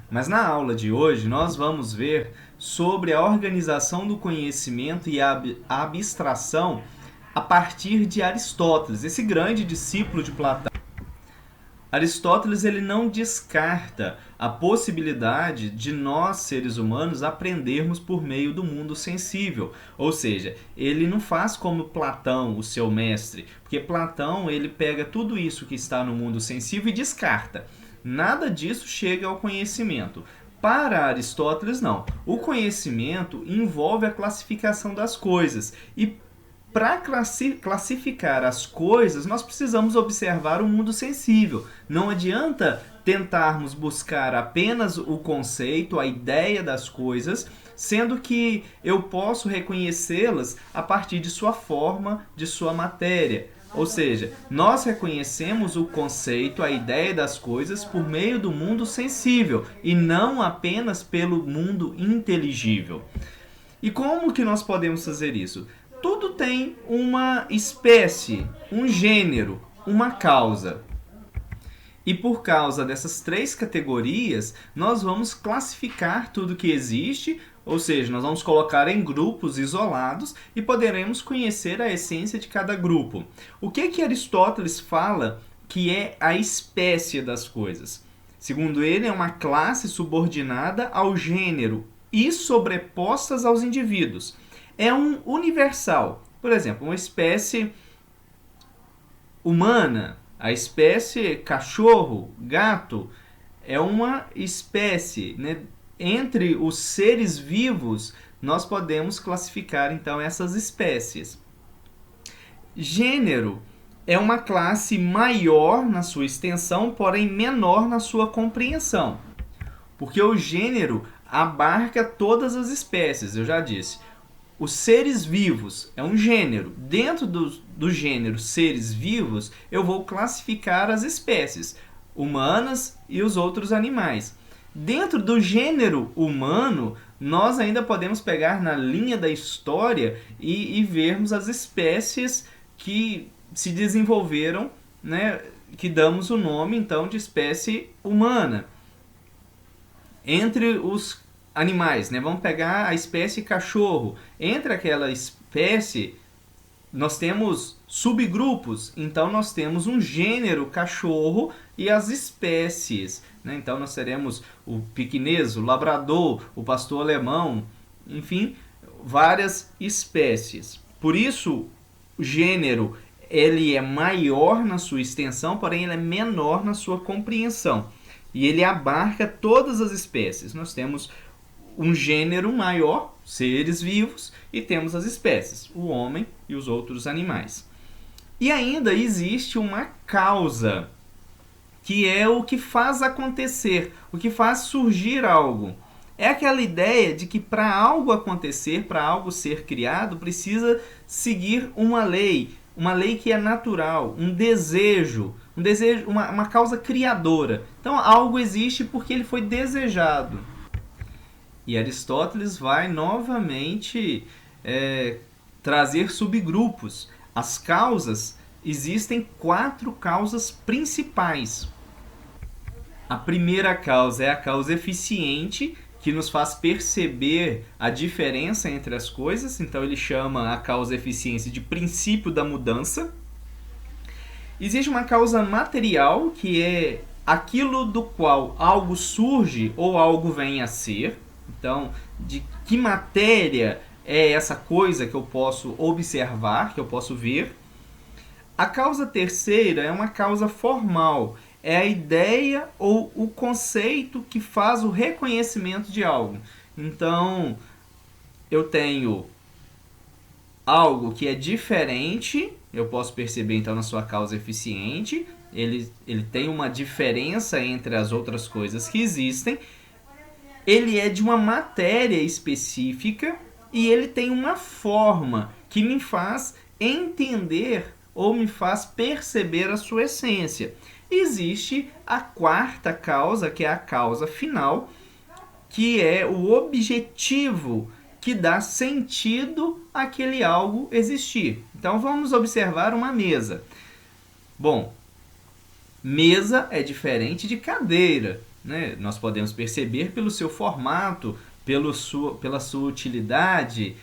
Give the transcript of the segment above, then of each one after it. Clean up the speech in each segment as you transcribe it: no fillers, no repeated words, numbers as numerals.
Mas na aula de hoje nós vamos ver sobre a organização do conhecimento e a abstração a partir de Aristóteles, esse grande discípulo de Platão. Aristóteles ele não descarta a possibilidade de nós, seres humanos, aprendermos por meio do mundo sensível. Ou seja, ele não faz como Platão, o seu mestre, porque Platão ele pega tudo isso que está no mundo sensível e descarta. Nada disso chega ao conhecimento. Para Aristóteles, não. O conhecimento envolve a classificação das coisas e para classificar as coisas, nós precisamos observar o mundo sensível. Não adianta tentarmos buscar apenas o conceito, a ideia das coisas, sendo que eu posso reconhecê-las a partir de sua forma, de sua matéria. Ou seja, nós reconhecemos o conceito, a ideia das coisas por meio do mundo sensível e não apenas pelo mundo inteligível. E como que nós podemos fazer isso? Tudo tem uma espécie, um gênero, uma causa. E por causa dessas três categorias, nós vamos classificar tudo que existe, ou seja, nós vamos colocar em grupos isolados e poderemos conhecer a essência de cada grupo. O que Aristóteles fala que é a espécie das coisas? Segundo ele, é uma classe subordinada ao gênero e sobrepostas aos indivíduos. É um universal. Por exemplo, uma espécie humana, a espécie cachorro, gato, é uma espécie, né? Entre os seres vivos, nós podemos classificar então essas espécies. Gênero é uma classe maior na sua extensão, porém menor na sua compreensão. Porque o gênero abarca todas as espécies, eu já disse. Os seres vivos é um gênero. Dentro do gênero seres vivos, eu vou classificar as espécies humanas e os outros animais. Dentro do gênero humano, nós ainda podemos pegar na linha da história e vermos as espécies que se desenvolveram, né, que damos o nome então de espécie humana. Entre os animais, né? Vamos pegar a espécie cachorro. Entre aquela espécie, nós temos subgrupos. Então, nós temos um gênero cachorro e as espécies, né? Então, nós teremos o piquinês, o labrador, o pastor alemão, enfim, várias espécies. Por isso, o gênero ele é maior na sua extensão, porém ele é menor na sua compreensão. E ele abarca todas as espécies. Nós temos um gênero maior, seres vivos, e temos as espécies, o homem e os outros animais. E ainda existe uma causa, que é o que faz acontecer, o que faz surgir algo. É aquela ideia de que para algo acontecer, para algo ser criado, precisa seguir uma lei que é natural, um desejo, uma causa criadora. Então algo existe porque ele foi desejado. E Aristóteles vai novamente trazer subgrupos. As causas, existem 4 causas principais. A primeira causa é a causa eficiente, que nos faz perceber a diferença entre as coisas. Então ele chama a causa eficiência de princípio da mudança. Existe uma causa material, que é aquilo do qual algo surge ou algo vem a ser. Então, de que matéria é essa coisa que eu posso observar, que eu posso ver. A causa terceira é uma causa formal. É a ideia ou o conceito que faz o reconhecimento de algo. Então, eu tenho algo que é diferente, eu posso perceber então na sua causa eficiente, ele tem uma diferença entre as outras coisas que existem, ele é de uma matéria específica e ele tem uma forma que me faz entender ou me faz perceber a sua essência. Existe a quarta causa, que é a causa final, que é o objetivo que dá sentido àquele algo existir. Então vamos observar uma mesa. Bom, mesa é diferente de cadeira. né? Nós podemos perceber pelo seu formato, pela sua utilidade,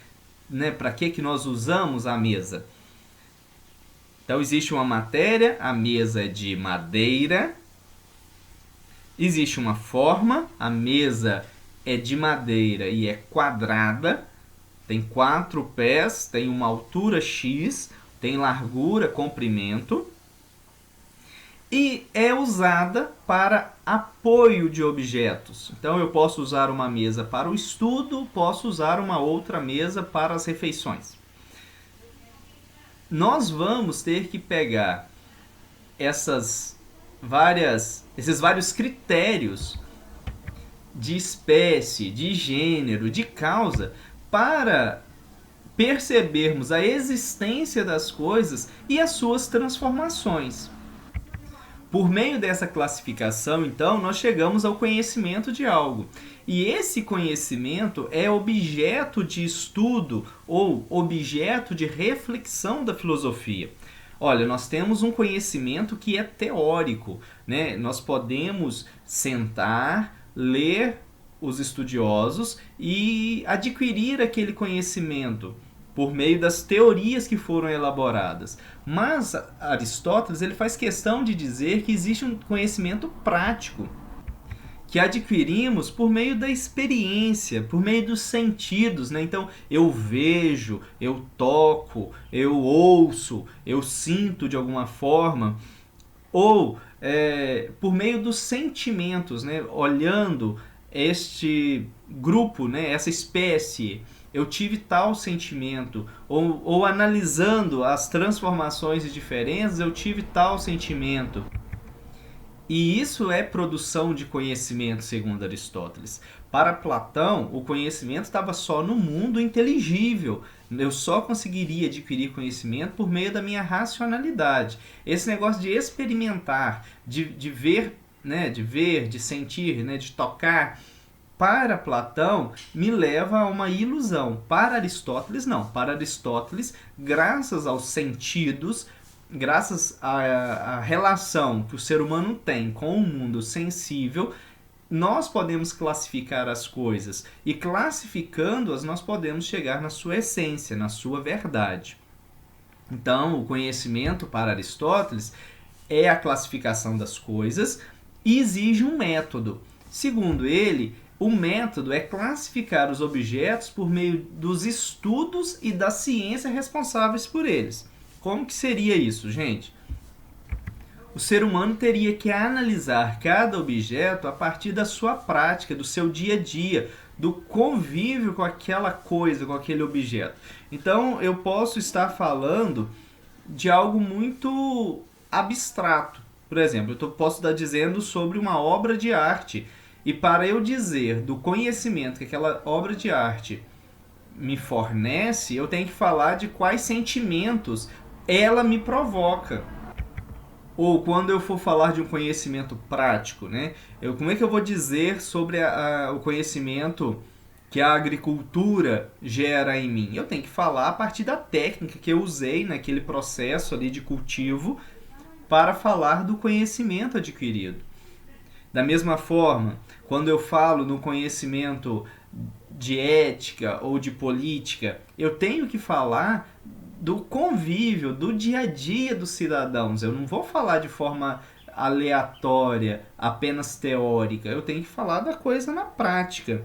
né? Para que nós usamos a mesa. Então existe uma matéria, a mesa é de madeira. Existe uma forma, a mesa é de madeira e é quadrada. Tem 4 pés, tem uma altura X, tem largura, comprimento. E é usada para apoio de objetos. Então eu posso usar uma mesa para o estudo, posso usar uma outra mesa para as refeições. Nós vamos ter que pegar esses vários critérios de espécie, de gênero, de causa, para percebermos a existência das coisas e as suas transformações. Por meio dessa classificação, então, nós chegamos ao conhecimento de algo. E esse conhecimento é objeto de estudo ou objeto de reflexão da filosofia. Olha, nós temos um conhecimento que é teórico, né? Nós podemos sentar, ler os estudiosos e adquirir aquele conhecimento por meio das teorias que foram elaboradas. Mas Aristóteles ele faz questão de dizer que existe um conhecimento prático que adquirimos por meio da experiência, por meio dos sentidos, né? Então, eu vejo, eu toco, eu ouço, eu sinto de alguma forma, ou por meio dos sentimentos, né? Olhando este grupo, né? Essa espécie, eu tive tal sentimento, ou analisando as transformações e diferenças, eu tive tal sentimento. E isso é produção de conhecimento, segundo Aristóteles. Para Platão, o conhecimento estava só no mundo inteligível. Eu só conseguiria adquirir conhecimento por meio da minha racionalidade. Esse negócio de experimentar, de ver, né, de sentir, né, de tocar, para Platão me leva a uma ilusão. Para Aristóteles, não. Para Aristóteles, graças aos sentidos, graças à relação que o ser humano tem com o mundo sensível, nós podemos classificar as coisas. E classificando-as, nós podemos chegar na sua essência, na sua verdade. Então, o conhecimento para Aristóteles é a classificação das coisas e exige um método. Segundo ele, o método é classificar os objetos por meio dos estudos e da ciência responsáveis por eles. Como que seria isso, gente? O ser humano teria que analisar cada objeto a partir da sua prática, do seu dia a dia, do convívio com aquela coisa, com aquele objeto. Então, eu posso estar falando de algo muito abstrato. Por exemplo, eu posso estar dizendo sobre uma obra de arte. E para eu dizer do conhecimento que aquela obra de arte me fornece, eu tenho que falar de quais sentimentos ela me provoca. Ou quando eu for falar de um conhecimento prático, né? Como é que eu vou dizer sobre o conhecimento que a agricultura gera em mim? Eu tenho que falar a partir da técnica que eu usei naquele processo ali de cultivo para falar do conhecimento adquirido. Da mesma forma, quando eu falo no conhecimento de ética ou de política, eu tenho que falar do convívio, do dia a dia dos cidadãos. Eu não vou falar de forma aleatória, apenas teórica. Eu tenho que falar da coisa na prática.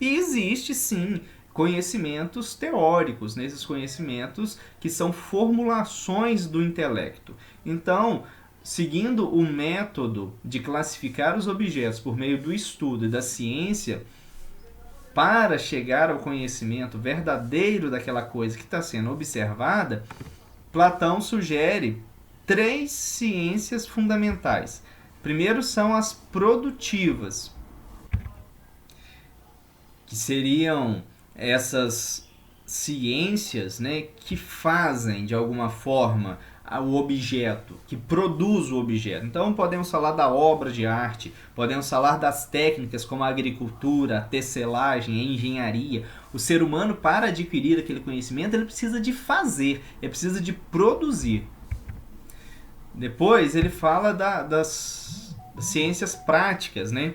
E existe, sim, conhecimentos teóricos, nesses conhecimentos que são formulações do intelecto. Então, seguindo o método de classificar os objetos por meio do estudo e da ciência, para chegar ao conhecimento verdadeiro daquela coisa que está sendo observada, Platão sugere 3 ciências fundamentais. Primeiro são as produtivas, que seriam essas ciências, né, que fazem de alguma forma o objeto, que produz o objeto. Então podemos falar da obra de arte, podemos falar das técnicas como a agricultura, a tecelagem, a engenharia. O ser humano, para adquirir aquele conhecimento, ele precisa de fazer, ele precisa de produzir. Depois ele fala das ciências práticas, né?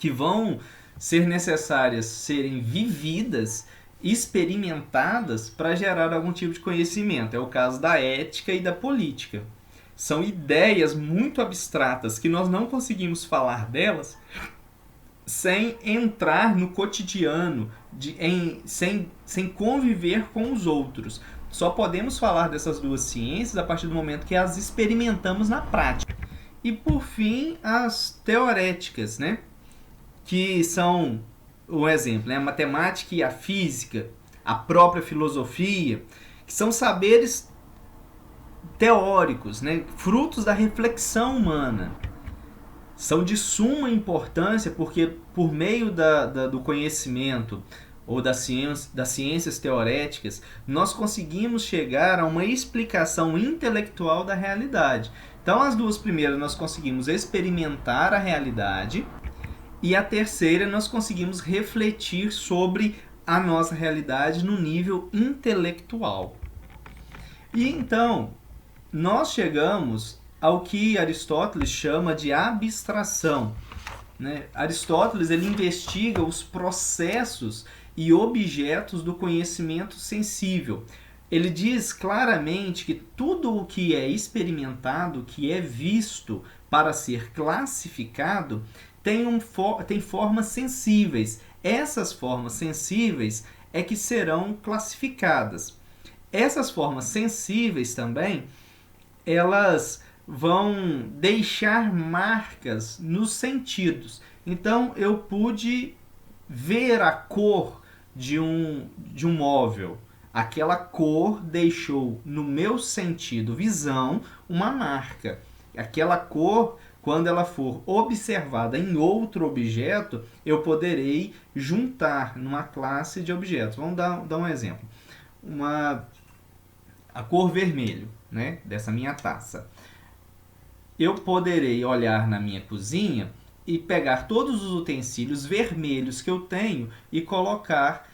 que vão ser necessárias serem vividas, experimentadas para gerar algum tipo de conhecimento. É o caso da ética e da política. São ideias muito abstratas que nós não conseguimos falar delas sem entrar no cotidiano, sem conviver com os outros. Só podemos falar dessas duas ciências a partir do momento que as experimentamos na prática. E por fim, as teoréticas, né? Que são, um exemplo, né? A matemática e a física, a própria filosofia, que são saberes teóricos, né? Frutos da reflexão humana. São de suma importância porque, por meio do conhecimento ou das ciências teoréticas, nós conseguimos chegar a uma explicação intelectual da realidade. Então, as duas primeiras nós conseguimos experimentar a realidade, e a terceira nós conseguimos refletir sobre a nossa realidade no nível intelectual. E então, nós chegamos ao que Aristóteles chama de abstração, né? Aristóteles ele investiga os processos e objetos do conhecimento sensível. Ele diz claramente que tudo o que é experimentado, que é visto para ser classificado, tem formas sensíveis. Essas formas sensíveis é que serão classificadas. Essas formas sensíveis também, elas vão deixar marcas nos sentidos. Então, eu pude ver a cor de um móvel. Aquela cor deixou no meu sentido visão uma marca. Aquela cor, quando ela for observada em outro objeto, eu poderei juntar numa classe de objetos. Vamos dar um exemplo. A cor vermelho, né, dessa minha taça. Eu poderei olhar na minha cozinha e pegar todos os utensílios vermelhos que eu tenho e colocar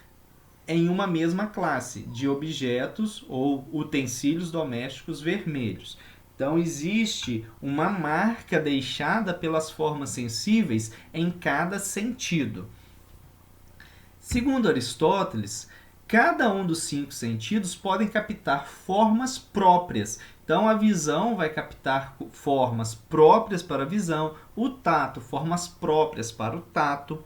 em uma mesma classe de objetos ou utensílios domésticos vermelhos. Então, existe uma marca deixada pelas formas sensíveis em cada sentido. Segundo Aristóteles, cada um dos 5 sentidos podem captar formas próprias. Então, a visão vai captar formas próprias para a visão, o tato, formas próprias para o tato.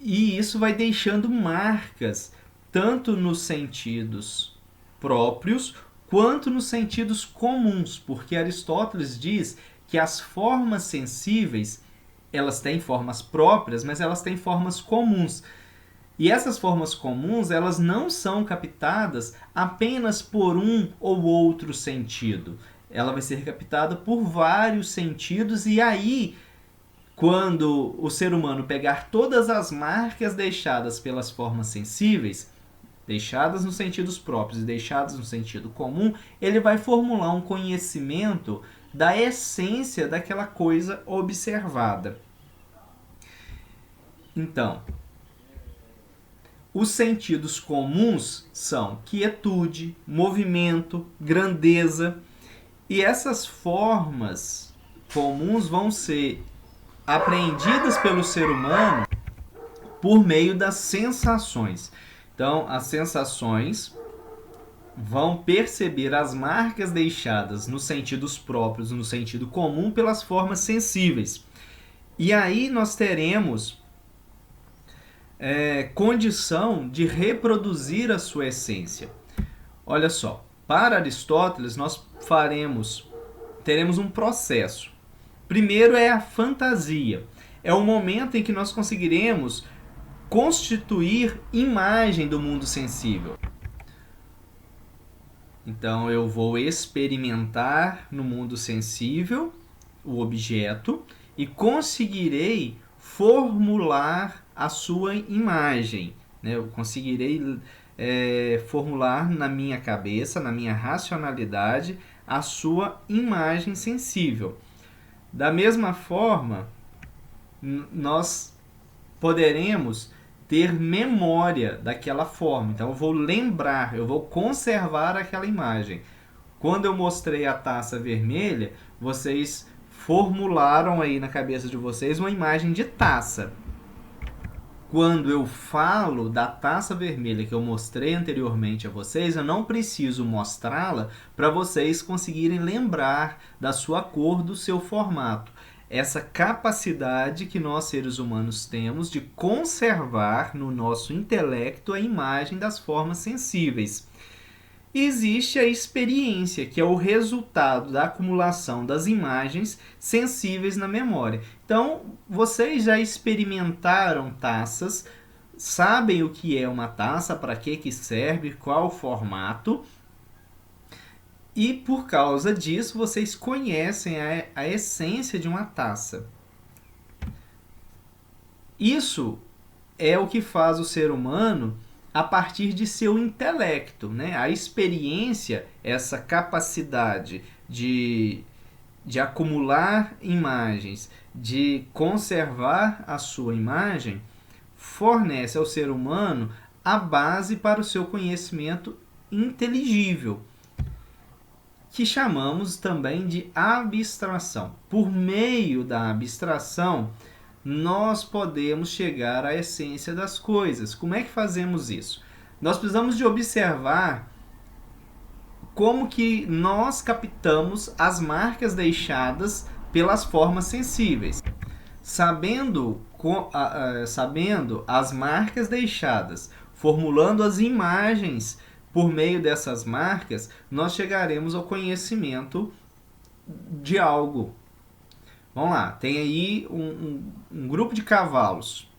E isso vai deixando marcas, tanto nos sentidos próprios, quanto nos sentidos comuns, porque Aristóteles diz que as formas sensíveis, elas têm formas próprias, mas elas têm formas comuns. E essas formas comuns, elas não são captadas apenas por um ou outro sentido. Ela vai ser captada por vários sentidos, e aí, quando o ser humano pegar todas as marcas deixadas pelas formas sensíveis, deixadas nos sentidos próprios e deixadas no sentido comum, ele vai formular um conhecimento da essência daquela coisa observada. Então, os sentidos comuns são quietude, movimento, grandeza, e essas formas comuns vão ser apreendidas pelo ser humano por meio das sensações. Então, as sensações vão perceber as marcas deixadas nos sentidos próprios e no sentido comum pelas formas sensíveis. E aí nós teremos condição de reproduzir a sua essência. Olha só, para Aristóteles nós teremos um processo. Primeiro é a fantasia. É o momento em que nós conseguiremos constituir imagem do mundo sensível. Então eu vou experimentar no mundo sensível o objeto e conseguirei formular a sua imagem, né? Eu conseguirei formular na minha cabeça, na minha racionalidade, a sua imagem sensível. Da mesma forma, nós poderemos ter memória daquela forma. Então eu vou lembrar, eu vou conservar aquela imagem. Quando eu mostrei a taça vermelha, vocês formularam aí na cabeça de vocês uma imagem de taça. Quando eu falo da taça vermelha que eu mostrei anteriormente a vocês, eu não preciso mostrá-la para vocês conseguirem lembrar da sua cor, do seu formato. Essa capacidade que nós seres humanos temos de conservar no nosso intelecto a imagem das formas sensíveis. Existe a experiência, que é o resultado da acumulação das imagens sensíveis na memória. Então, vocês já experimentaram taças, sabem o que é uma taça, para que serve, qual o formato, e por causa disso vocês conhecem a essência de uma taça. Isso é o que faz o ser humano a partir de seu intelecto, né? A experiência, essa capacidade de acumular imagens, de conservar a sua imagem, fornece ao ser humano a base para o seu conhecimento inteligível, que chamamos também de abstração. Por meio da abstração, nós podemos chegar à essência das coisas. Como é que fazemos isso? Nós precisamos de observar como que nós captamos as marcas deixadas pelas formas sensíveis. Sabendo as marcas deixadas, formulando as imagens por meio dessas marcas, nós chegaremos ao conhecimento de algo. Vamos lá, tem aí um grupo de cavalos,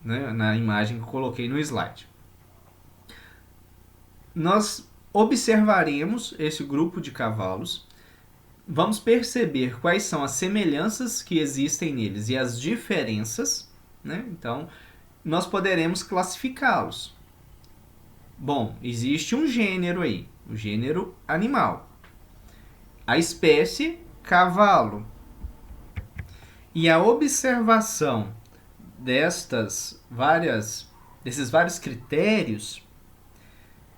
né, na imagem que eu coloquei no slide. Nós observaremos esse grupo de cavalos, vamos perceber quais são as semelhanças que existem neles e as diferenças, né? Então, nós poderemos classificá-los. Bom, existe um gênero aí, o gênero animal. A espécie cavalo. E a observação desses vários critérios,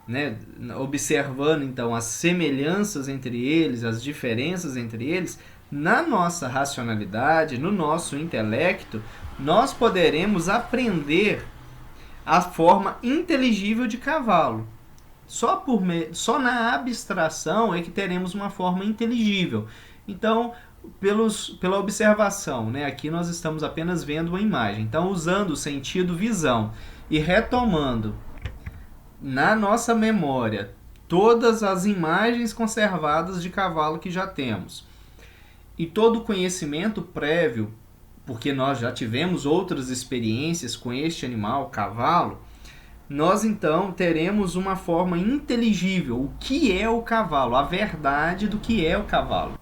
né, observando então as semelhanças entre eles, as diferenças entre eles, na nossa racionalidade, no nosso intelecto, nós poderemos aprender a forma inteligível de cavalo. Só na abstração é que teremos uma forma inteligível. Então, pela observação, né? Aqui nós estamos apenas vendo uma imagem. Então, usando o sentido visão e retomando na nossa memória todas as imagens conservadas de cavalo que já temos e todo o conhecimento prévio, porque nós já tivemos outras experiências com este animal, cavalo, nós então teremos uma forma inteligível. O que é o cavalo? A verdade do que é o cavalo.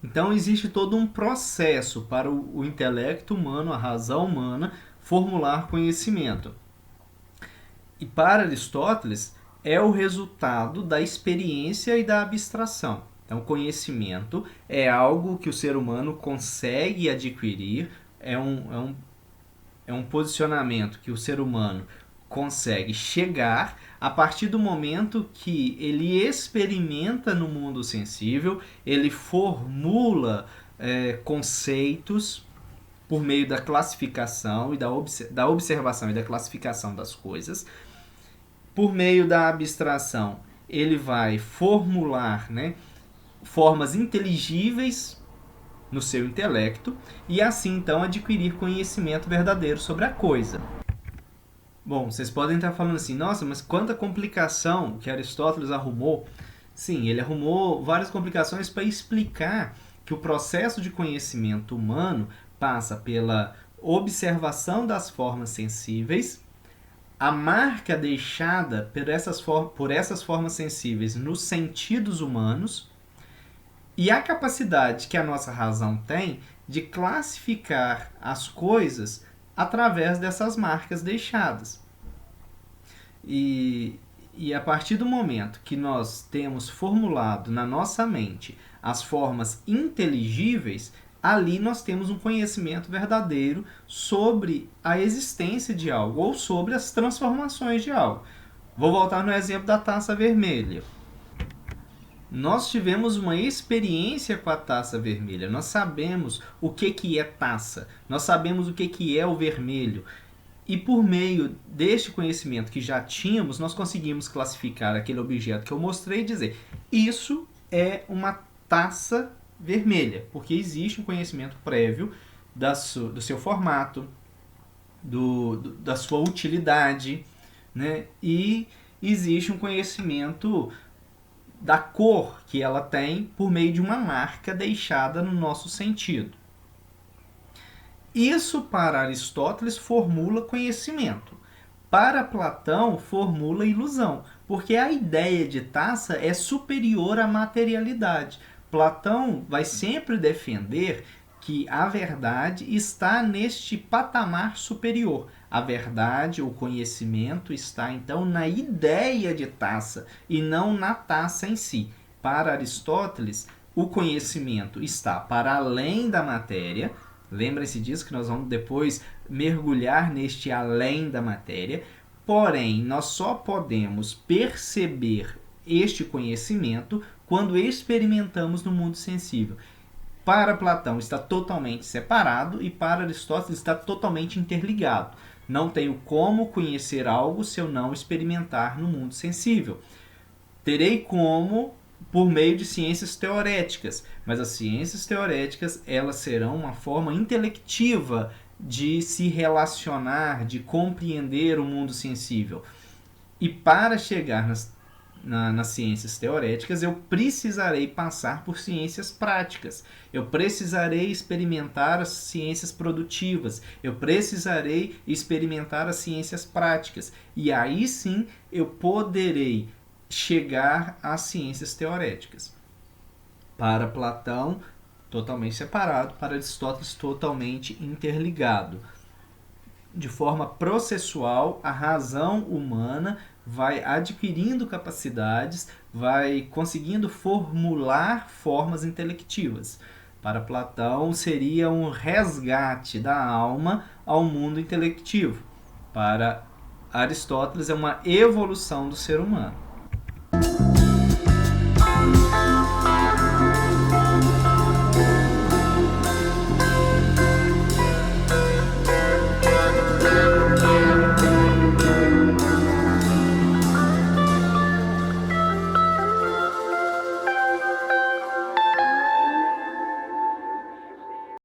Então existe todo um processo para o intelecto humano, a razão humana, formular conhecimento. E para Aristóteles é o resultado da experiência e da abstração. Então conhecimento é algo que o ser humano consegue adquirir, é um posicionamento que o ser humano consegue chegar a partir do momento que ele experimenta no mundo sensível, ele formula conceitos por meio da classificação e da observação e da classificação das coisas. Por meio da abstração, ele vai formular, né, formas inteligíveis no seu intelecto e assim então adquirir conhecimento verdadeiro sobre a coisa. Bom, vocês podem estar falando assim, nossa, mas quanta complicação que Aristóteles arrumou. Sim, ele arrumou várias complicações para explicar que o processo de conhecimento humano passa pela observação das formas sensíveis, a marca deixada por essas formas sensíveis nos sentidos humanos e a capacidade que a nossa razão tem de classificar as coisas através dessas marcas deixadas. E a partir do momento que nós temos formulado na nossa mente as formas inteligíveis, ali nós temos um conhecimento verdadeiro sobre a existência de algo ou sobre as transformações de algo. Vou voltar no exemplo da taça vermelha. Nós tivemos uma experiência com a taça vermelha. Nós sabemos o que é taça. Nós sabemos o que é o vermelho. E por meio deste conhecimento que já tínhamos, nós conseguimos classificar aquele objeto que eu mostrei e dizer: isso é uma taça vermelha, porque existe um conhecimento prévio do seu formato, da sua utilidade, né? E existe um conhecimento da cor que ela tem por meio de uma marca deixada no nosso sentido. Isso, para Aristóteles, formula conhecimento. Para Platão, formula ilusão, porque a ideia de taça é superior à materialidade. Platão vai sempre defender que a verdade está neste patamar superior. A verdade, o conhecimento está então na ideia de taça e não na taça em si. Para Aristóteles, o conhecimento está para além da matéria. Lembre-se disso, que nós vamos depois mergulhar neste além da matéria. Porém, nós só podemos perceber este conhecimento quando experimentamos no mundo sensível. Para Platão está totalmente separado e para Aristóteles está totalmente interligado. Não tenho como conhecer algo se eu não experimentar no mundo sensível. Terei como por meio de ciências teoréticas, mas as ciências teoréticas elas serão uma forma intelectiva de se relacionar, de compreender o mundo sensível. E para chegar nas ciências teoréticas, eu precisarei passar por ciências práticas. Eu precisarei experimentar as ciências produtivas. Eu precisarei experimentar as ciências práticas. E aí sim eu poderei chegar às ciências teoréticas. Para Platão, totalmente separado, para Aristóteles, totalmente interligado. De forma processual, a razão humana vai adquirindo capacidades, vai conseguindo formular formas intelectivas. Para Platão, seria um resgate da alma ao mundo intelectivo. Para Aristóteles, é uma evolução do ser humano.